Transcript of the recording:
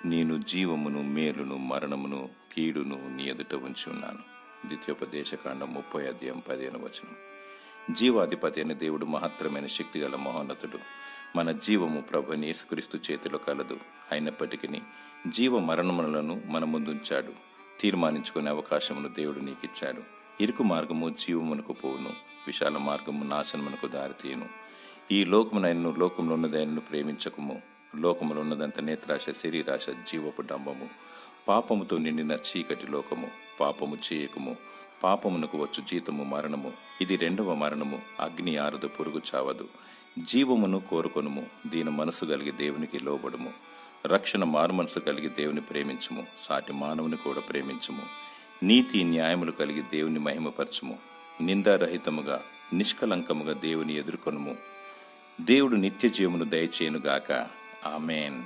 నేను జీవమును, మేలును, మరణమును, కీడును నీ ఎదుట ఉంచి ఉన్నాను. ద్వితీయోపదేశకాండం 30:15. జీవాధిపతి అయిన దేవుడు మహత్తరమైన శక్తిగల మహోన్నతుడు. మన జీవము ప్రభువైన యేసుక్రీస్తు చేతిలో కలదు. అయినప్పటికీ జీవ మరణములను మన ముందుంచాడు. తీర్మానించుకునే అవకాశమును దేవుడు నీకిచ్చాడు. ఇరుకు మార్గము జీవమునకు పోవును, విశాల మార్గము నాశనమునకు దారితీయును. ఈ లోకమునైనను లోకంలో ఉన్నదైనను ప్రేమించకము. లోకములో ఉన్నదంత నేత్రాశ, శరీరాశ, జీవపు డంబము. పాపముతో నిండిన చీకటి లోకము. పాపము చేయకము. పాపమునకు వచ్చు జీతము మరణము. ఇది రెండవ మరణము. అగ్ని ఆరదు, పురుగు చావదు. జీవమును కోరుకొనుము. దీని మనసు కలిగి దేవునికి లోబడుము. రక్షణ మారుమనసు కలిగి దేవుని ప్రేమించుము. సాటి మానవుని కూడా ప్రేమించుము. నీతి న్యాయములు కలిగి దేవుని మహిమపరచుము. నిందారహితముగా నిష్కలంకముగా దేవుని ఎదుర్కొనుము. దేవుడు నిత్య జీవమును దయచేయునుగాక. ఆమేన్.